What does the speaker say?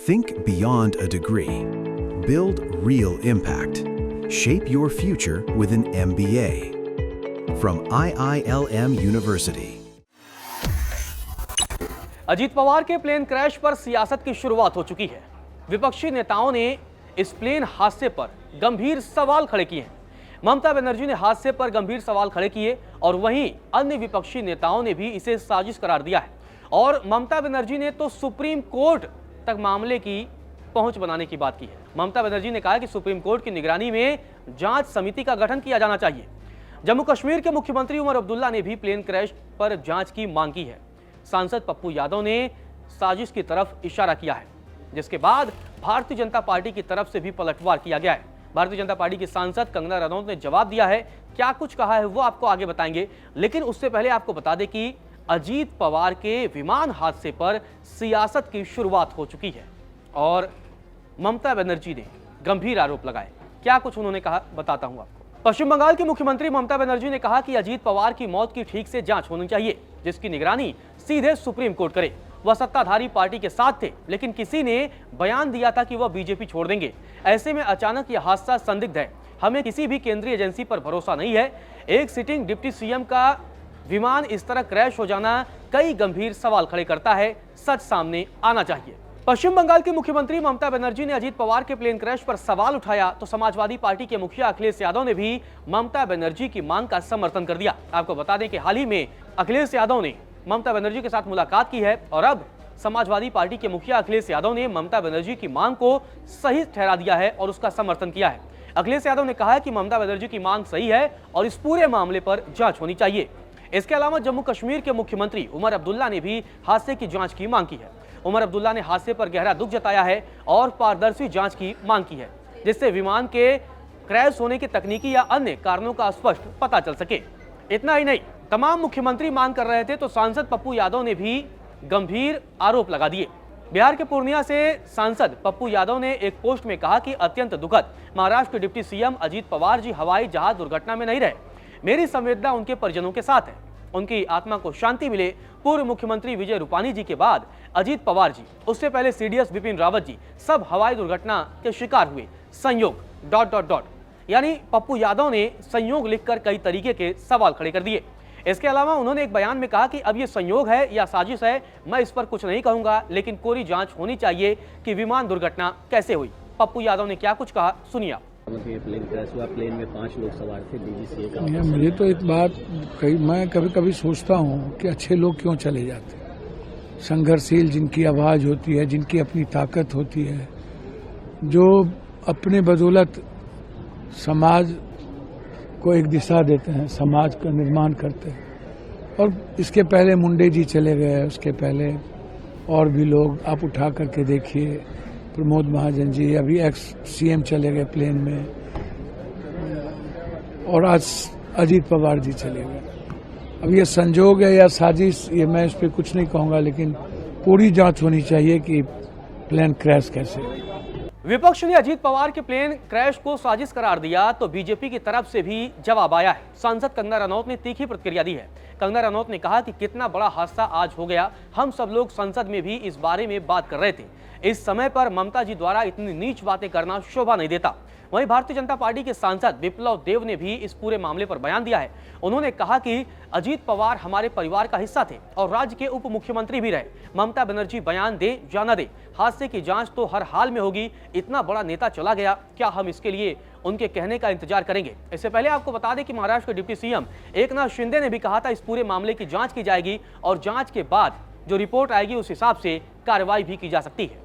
Think beyond a degree. Build real impact. Shape your future with an MBA. From IILM University. Ajit Pawar के plane crash पर सियासत की शुरुआत हो चुकी है। विपक्षी नेताओं ने इस प्लेन हादसे पर गंभीर सवाल खड़े किए हैं। ममता बनर्जी ने हादसे पर गंभीर सवाल खड़े किए और वहीं अन्य विपक्षी नेताओं ने भी इसे साजिश करार दिया है। और ममता बनर्जी ने तो सुप्रीम कोर्ट तक मामले की पहुंच बनाने की बात की है। ममता बनर्जी ने कहा कि सुप्रीम कोर्ट की निगरानी में जांच समिति का गठन किया जाना चाहिए। जम्मू कश्मीर के मुख्यमंत्री उमर अब्दुल्ला ने भी प्लेन क्रैश पर जांच की मांग की है। सांसद पप्पू यादव ने साजिश की तरफ इशारा किया है, जिसके बाद भारतीय जनता पार्टी की तरफ से भी पलटवार किया गया है। भारतीय जनता पार्टी की सांसद कंगना रनौत ने जवाब दिया है। क्या कुछ कहा है वो आपको आगे बताएंगे, लेकिन उससे पहले आपको बता दें कि अजीत पवार के विमान हादसे पर सियासत की शुरुआत हो चुकी है और ममता बनर्जी ने गंभीर आरोप लगाए। क्या कुछ उन्होंने कहा बताता हूं आपको। पश्चिम बंगाल की मुख्यमंत्री ममता बनर्जी ने कहा कि अजीत पवार की मौत की ठीक से जांच होनी चाहिए, जिसकी निगरानी सीधे सुप्रीम कोर्ट करे। वह सत्ताधारी पार्टी के साथ थे, लेकिन किसी ने बयान दिया था कि वह बीजेपी छोड़ देंगे। ऐसे में अचानक यह हादसा संदिग्ध है। हमें किसी भी केंद्रीय एजेंसी पर भरोसा नहीं है। एक सिटिंग डिप्टी सीएम का विमान इस तरह क्रैश हो जाना कई गंभीर सवाल खड़े करता है। सच सामने आना चाहिए। पश्चिम बंगाल की मुख्यमंत्री ममता बनर्जी ने अजीत पवार के प्लेन क्रैश पर सवाल उठाया तो समाजवादी पार्टी के मुखिया अखिलेश यादव ने भी ममता बनर्जी की मांग का समर्थन कर दिया। आपको बता दें कि हाल ही में अखिलेश यादव ने ममता बनर्जी के साथ मुलाकात की है और अब समाजवादी पार्टी के मुखिया अखिलेश यादव ने ममता बनर्जी की मांग को सही ठहरा दिया है और उसका समर्थन किया है। अखिलेश यादव ने कहा है कि ममता बनर्जी की मांग सही है और इस पूरे मामले पर जांच होनी चाहिए। इसके अलावा जम्मू कश्मीर के मुख्यमंत्री उमर अब्दुल्ला ने भी हादसे की जांच की मांग की है। उमर अब्दुल्ला ने हादसे पर गहरा दुख जताया है और पारदर्शी जांच की मांग की है, जिससे विमान के क्रैश होने की तकनीकी या अन्य कारणों का स्पष्ट पता चल सके। इतना ही नहीं, तमाम मुख्यमंत्री मांग कर रहे थे तो सांसद पप्पू यादव ने भी गंभीर आरोप लगा दिए। बिहार के पूर्णिया से सांसद पप्पू यादव ने एक पोस्ट में कहा कि अत्यंत दुखद, महाराष्ट्र के डिप्टी सीएम अजीत पवार जी हवाई जहाज दुर्घटना में नहीं रहे। मेरी संवेदना उनके परिजनों के साथ है। उनकी आत्मा को शांति मिले। पूर्व मुख्यमंत्री विजय रूपाणी जी के बाद अजीत पवार जी, उससे पहले सीडीएस विपिन रावत जी सब हवाई दुर्घटना के शिकार हुए। संयोग ... यानी पप्पू यादव ने संयोग लिखकर कई तरीके के सवाल खड़े कर दिए। इसके अलावा उन्होंने एक बयान में कहा कि अब ये संयोग है या साजिश है, मैं इस पर कुछ नहीं कहूंगा, लेकिन पूरी जांच होनी चाहिए कि विमान दुर्घटना कैसे हुई। पप्पू यादव ने क्या कुछ कहा, सुनिए आप। प्लेन क्रैश हुआ, प्लेन में 5 लोग सवार थे। डीजीसीए का मुझे तो एक बात मैं कभी कभी सोचता हूँ कि अच्छे लोग क्यों चले जाते हैं। संघर्षशील, जिनकी आवाज होती है, जिनकी अपनी ताकत होती है, जो अपने बदौलत समाज को एक दिशा देते हैं, समाज का निर्माण करते हैं। और इसके पहले मुंडे जी चले गए, उसके पहले और भी लोग आप उठा करके देखिए, प्रमोद महाजन जी, अभी एक्स सीएम चले गए प्लेन में, और आज अजीत पवार जी चले गए। अब ये संजोग है या साजिश, ये मैं इस पर कुछ नहीं कहूँगा, लेकिन पूरी जांच होनी चाहिए कि प्लेन क्रैश कैसे हुई। विपक्ष ने अजीत पवार के प्लेन क्रैश को साजिश करार दिया तो बीजेपी की तरफ से भी जवाब आया है। सांसद कंगना रनौत ने तीखी प्रतिक्रिया दी है। कंगना रनौत ने कहा कि कितना बड़ा हादसा आज हो गया, हम सब लोग संसद में भी इस बारे में बात कर रहे थे। इस समय पर ममता जी द्वारा इतनी नीच बातें करना शोभा नहीं देता। वहीं भारतीय जनता पार्टी के सांसद विप्लव देव ने भी इस पूरे मामले पर बयान दिया है। उन्होंने कहा कि अजीत पवार हमारे परिवार का हिस्सा थे और राज्य के उप मुख्यमंत्री भी रहे। ममता बनर्जी बयान दे या न दे, हादसे की जांच तो हर हाल में होगी। इतना बड़ा नेता चला गया, क्या हम इसके लिए उनके कहने का इंतजार करेंगे? इससे पहले आपको बता दें कि महाराष्ट्र के डिप्टी सीएम एकनाथ शिंदे ने भी कहा था इस पूरे मामले की जांच की जाएगी और जांच के बाद जो रिपोर्ट आएगी उस हिसाब से कार्रवाई भी की जा सकती है।